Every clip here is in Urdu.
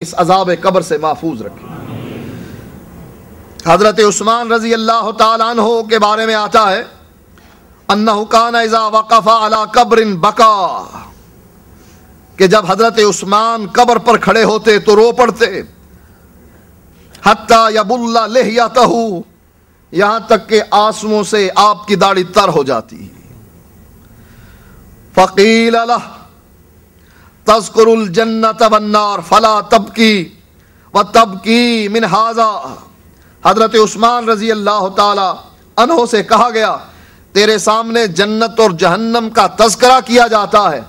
اس عذاب قبر سے محفوظ رکھے۔ حضرت عثمان رضی اللہ تعالیٰ عنہ کے بارے میں آتا ہے انہ کان اذا وقف علی قبر بکا، کہ جب حضرت عثمان قبر پر کھڑے ہوتے تو رو پڑتے، حتی یبل لحیتہ، یہاں تک کہ آنسوؤں سے آپ کی داڑھی تر ہو جاتی۔ فقیل لہ تذکر الجنت والنار فلا تبکی وتبکی من ھذا، حضرت عثمان رضی اللہ تعالی عنہ سے کہا گیا تیرے سامنے جنت اور جہنم کا تذکرہ کیا جاتا ہے،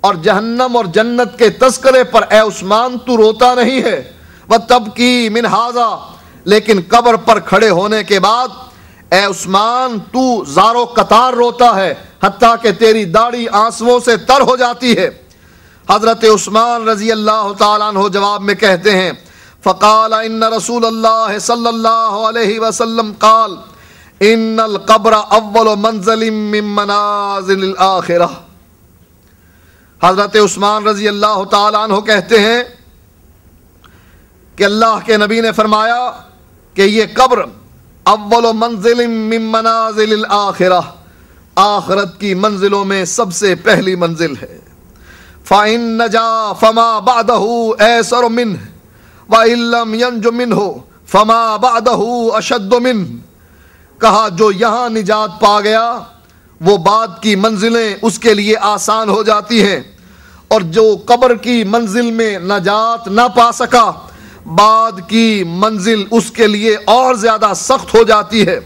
اور جہنم اور جنت کے تذکرے پر اے عثمان تو روتا نہیں ہے، وتبکی من ھذا، لیکن قبر پر کھڑے ہونے کے بعد اے عثمان تو زارو قطار روتا ہے، حتیٰ کہ تیری داڑھی آنسوؤں سے تر ہو جاتی ہے۔ حضرت عثمان رضی اللہ تعالیٰ عنہ جواب میں کہتے ہیں فقال ان رسول اللہ صلی اللہ علیہ وسلم قال ان القبر اول منزل من منازل الاخرہ، حضرت عثمان رضی اللہ تعالیٰ عنہ کہتے ہیں کہ اللہ کے نبی نے فرمایا کہ یہ قبر اول منزل من منازل الاخرہ، آخرت کی منزلوں میں سب سے پہلی منزل ہے۔ فَإِن نَجَا فَمَا بَعْدَهُ أَيْسَرُ مِنْهُ وَإِن لَّمْ يَنْجُ مِنْهُ فَمَا بَعْدَهُ أَشَدُّ مِنْهُ، کہا جو یہاں نجات پا گیا وہ بعد کی منزلیں اس کے لیے آسان ہو جاتی ہیں، اور جو قبر کی منزل میں نجات نہ پا سکا بعد کی منزل اس کے لیے اور زیادہ سخت ہو جاتی ہے۔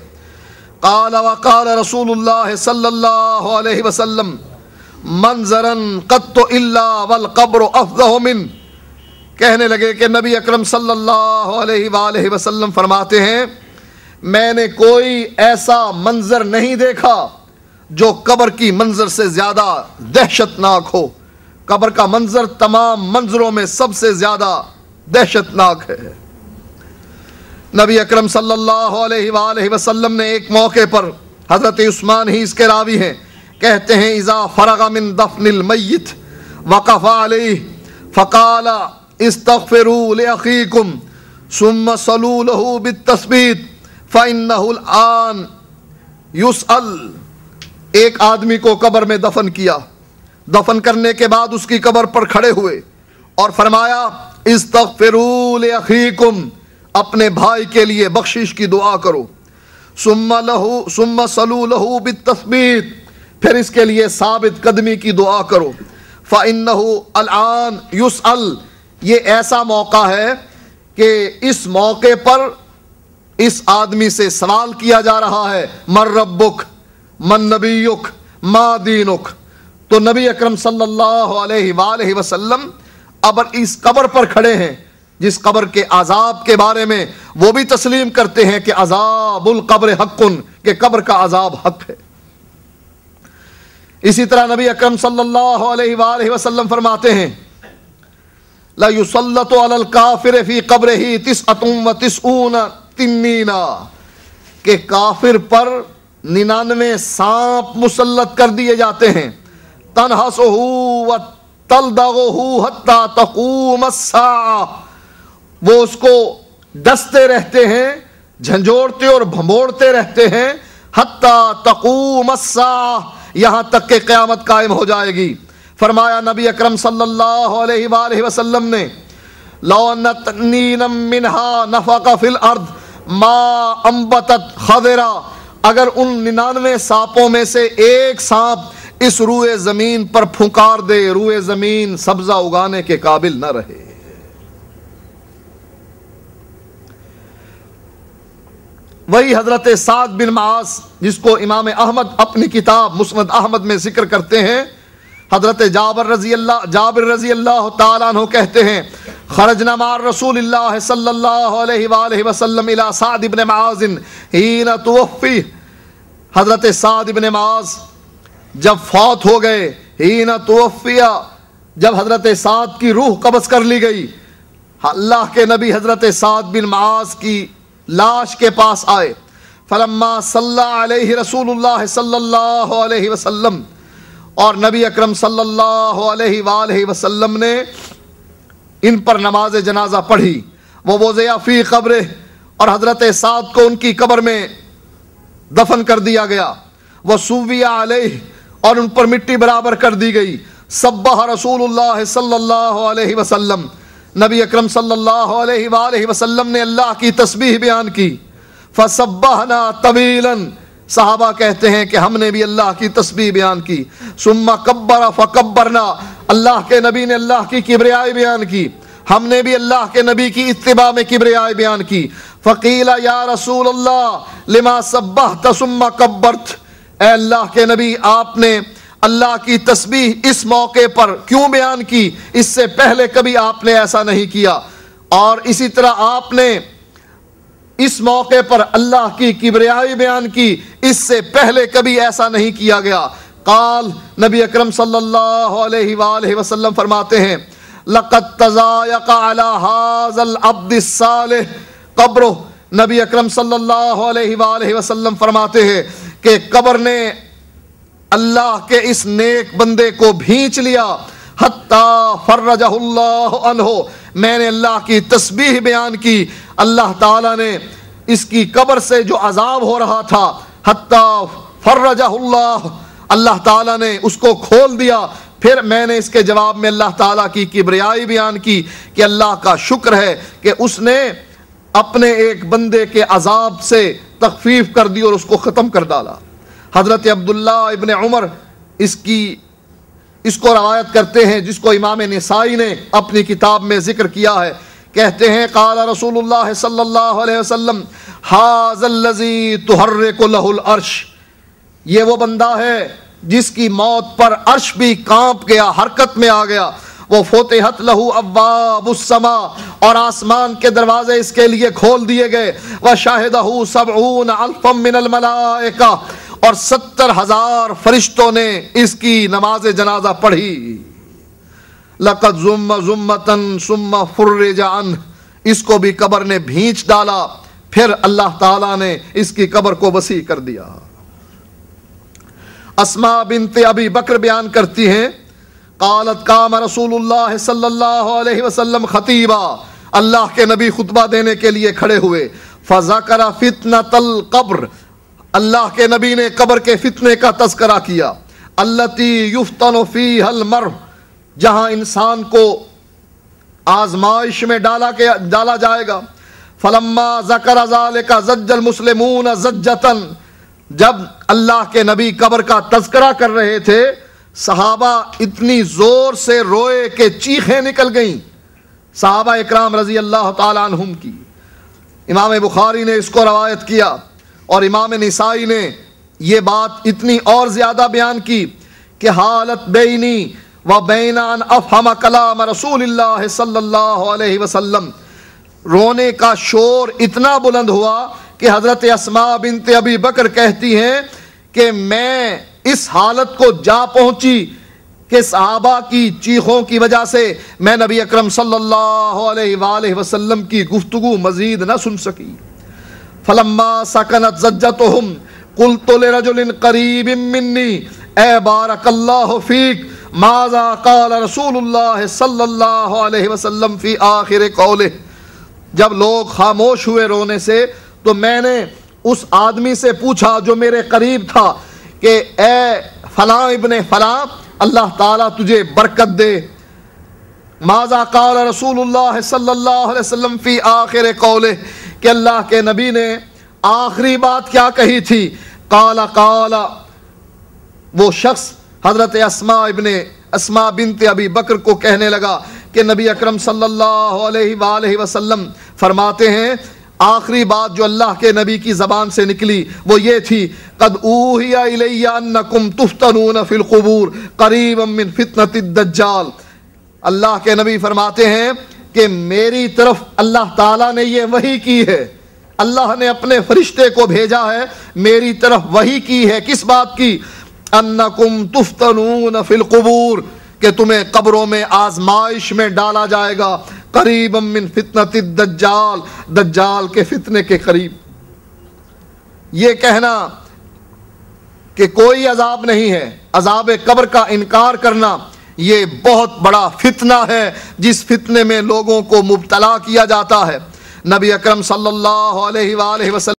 قال وقال رسول اللہ صلی اللہ علیہ وسلم منظرا قط الا والقبر افضح من، کہنے لگے کہ نبی اکرم صلی اللہ علیہ وآلہ وسلم فرماتے ہیں میں نے کوئی ایسا منظر نہیں دیکھا جو قبر کی منظر سے زیادہ دہشت ناک ہو، قبر کا منظر تمام منظروں میں سب سے زیادہ دہشت ناک ہے۔ نبی اکرم صلی اللہ علیہ وآلہ وسلم نے ایک موقع پر، حضرت عثمان ہی اس کے راوی ہیں، کہتے ہیں اذا فرغ من دفن المیت وقف علیہ فقال استغفروا لاخیکم ثم صلوا له بالتثبیت فانه الان یسأل، ایک آدمی کو قبر میں دفن کیا، دفن کرنے کے بعد اس کی قبر پر کھڑے ہوئے اور فرمایا استغفروا لاخیکم، اپنے بھائی کے لیے بخشش کی دعا کرو، ثم صلوا له بالتثبیت، پھر اس کے لیے ثابت قدمی کی دعا کرو، فَإِنَّهُ الْآن يُسْأَلْ، یہ ایسا موقع ہے کہ اس موقع پر اس آدمی سے سوال کیا جا رہا ہے من ربک من نبیک ما دینک، تو نبی اکرم صلی اللہ علیہ وآلہ وسلم اب اس قبر پر کھڑے ہیں جس قبر کے عذاب کے بارے میں وہ بھی تسلیم کرتے ہیں کہ عذاب القبر حق، کہ قبر کا عذاب حق ہے۔ اسی طرح نبی اکرم صلی اللہ علیہ وآلہ وسلم فرماتے ہیں لا یسلط علی الکافر فی قبرہ 99 تنینا، کہ کافر پر 99 سانپ مسلط کر دیے جاتے ہیں، تنحسہ وتلدغہ حتی تقوم الساعہ، وہ اس کو ڈستے رہتے ہیں، جھنجھوڑتے اور بھموڑتے رہتے ہیں، حتی تقوم الساعہ، یہاں تک کہ قیامت قائم ہو جائے گی۔ فرمایا نبی اکرم صلی اللہ علیہ وآلہ وسلم نے لو ان تنینا منہا نفق فی الارض ما انبتت خضرا، اگر ان 99 سانپوں میں سے ایک سانپ اس روئے زمین پر پھنکار دے، روئے زمین سبزہ اگانے کے قابل نہ رہے۔ وہی حضرت سعد بن معاذ جس کو امام احمد اپنی کتاب مسند احمد میں ذکر کرتے ہیں، حضرت جابر رضی اللہ تعالیٰ عنہ کہتے ہیں خرجنا مع رسول اللہ صلی اللہ علیہ وآلہ وسلم الى سعد بن معاذ حین توفی، حضرت سعد بن معاذ جب فوت ہو گئے، حین توفیا، جب حضرت سعد کی روح قبض کر لی گئی، اللہ کے نبی حضرت سعد بن معاذ کی لاش کے پاس آئے، فلما صلی علیہ رسول اللہ صلی اللہ علیہ وسلم، اور نبی اکرم صلی اللہ علیہ وآلہ وسلم نے ان پر نماز جنازہ پڑھی، وہ وضع فی قبر، اور حضرت سعد کو ان کی قبر میں دفن کر دیا گیا، وہ سوی علیہ، اور ان پر مٹی برابر کر دی گئی، سبح رسول اللہ صلی اللہ علیہ وسلم، نبی اکرم صلی اللہ علیہ وآلہ وسلم نے اللہ کی تسبیح بیان کی، فسبحنا طویلا، صحابہ کہتے ہیں کہ ہم نے بھی اللہ کی تسبیح بیان کی، ثم کبر فکبرنا، اللہ کے نبی نے اللہ کی کبریائی بیان کی، ہم نے بھی اللہ کے نبی کی اتباع میں کبریائی بیان کی، فقیل یا رسول اللہ لما سبحت ثم کبرت، اے اللہ کے نبی آپ نے اللہ کی تسبیح اس موقع پر کیوں بیان کی، اس سے پہلے کبھی آپ نے ایسا نہیں کیا، اور اسی طرح آپ نے اس موقع پر اللہ کی کبریائی بیان کی، اس سے پہلے کبھی ایسا نہیں کیا گیا۔ قال، نبی اکرم صلی اللہ علیہ وآلہ وسلم فرماتے ہیں، لقد تضایق علی ھذا العبد الصالح قبرہ، نبی اکرم صلی اللہ علیہ وآلہ وسلم فرماتے ہیں کہ قبر نے اللہ کے اس نیک بندے کو بھینچ لیا، حتی فرجہ اللہ عنہ، میں نے اللہ کی تسبیح بیان کی، اللہ تعالیٰ نے اس کی قبر سے جو عذاب ہو رہا تھا، حتی فرجہ اللہ، اللہ تعالیٰ نے اس کو کھول دیا۔ پھر میں نے اس کے جواب میں اللہ تعالیٰ کی کبریائی بیان کی کہ اللہ کا شکر ہے کہ اس نے اپنے ایک بندے کے عذاب سے تخفیف کر دی اور اس کو ختم کر ڈالا۔ حضرت عبداللہ ابن عمر اس کو روایت کرتے ہیں، جس کو امام نسائی نے اپنی کتاب میں ذکر کیا ہے، کہتے ہیں قال رسول اللہ صلی اللہ علیہ وسلم ھذا الذی تحرک لہ العرش، یہ وہ بندہ ہے جس کی موت پر عرش بھی کانپ گیا، حرکت میں آ گیا، وہ فتحت لہ ابواب السماء، اور آسمان کے دروازے اس کے لیے کھول دیے گئے، وشاہدہ 70,000 من الملائکہ، اور 70,000 فرشتوں نے اس کی نماز جنازہ پڑھی۔ لقد ضم ضمۃ ثم فرج عنہ، اس کو بھی قبر نے بھینچ ڈالا، پھر اللہ تعالیٰ نے اس کی قبر کو وسیع کر دیا۔ اسماء بنت ابی بکر بیان کرتی ہیں، قالت قام رسول اللہ صلی اللہ علیہ وسلم خطیبا، اللہ کے نبی خطبہ دینے کے لیے کھڑے ہوئے، فذکر فتنۃ القبر، اللہ کے نبی نے قبر کے فتنے کا تذکرہ کیا، التی یفتن فیہا المرء، جہاں انسان کو آزمائش میں ڈالا جائے گا، فلما ذکر ذلک زج المسلمون زجۃ، جب اللہ کے نبی قبر کا تذکرہ کر رہے تھے، صحابہ اتنی زور سے روئے کہ چیخیں نکل گئیں، صحابہ اکرام رضی اللہ تعالیٰ عنہم کی۔ امام بخاری نے اس کو روایت کیا، اور امام نسائی نے یہ بات اتنی اور زیادہ بیان کی کہ حالت بینی و بین ان افہم کلام رسول اللہ صلی اللہ علیہ وسلم، رونے کا شور اتنا بلند ہوا کہ حضرت اسماء بنت ابی بکر کہتی ہیں کہ میں اس حالت کو جا پہنچی کہ صحابہ کی چیخوں کی وجہ سے میں نبی اکرم صلی اللہ علیہ وآلہ وسلم کی گفتگو مزید نہ سن سکی۔ فلما سکنت زجتہم قلت لرجل قریب منی اے بارک اللہ فیک ماذا قال رسول اللہ صلی اللہ علیہ وسلم فی آخر قولہ، جب لوگ خاموش ہوئے رونے سے تو میں نے اس آدمی سے پوچھا جو میرے قریب تھا کہ اے فلاں ابن فلاں، اللہ تعالیٰ تجھے برکت دے، ماذا قال رسول اللہ صلی اللہ علیہ وسلم فی آخر قولہ، کہ اللہ کے نبی نے آخری بات کیا کہی تھی، قال وہ شخص حضرت اسماء بنت ابی بکر کو کہنے لگا کہ نبی اکرم صلی اللہ علیہ وآلہ وسلم فرماتے ہیں، آخری بات جو اللہ کے نبی کی زبان سے نکلی وہ یہ تھی، قد اوحی الی انکم تفتنون فی القبور قریبا من فتنۃ الدجال، اللہ کے نبی فرماتے ہیں کہ میری طرف اللہ تعالیٰ نے یہ وحی کی ہے، اللہ نے اپنے فرشتے کو بھیجا ہے، میری طرف وحی کی ہے، کس بات کی، انکم تفتنون فی القبور، کہ تمہیں قبروں میں آزمائش میں ڈالا جائے گا، قریبا من فتنۃ الدجال، دجال کے فتنے کے قریب۔ یہ کہنا کہ کوئی عذاب نہیں ہے، عذاب قبر کا انکار کرنا، یہ بہت بڑا فتنہ ہے جس فتنے میں لوگوں کو مبتلا کیا جاتا ہے۔ نبی اکرم صلی اللہ علیہ وآلہ وسلم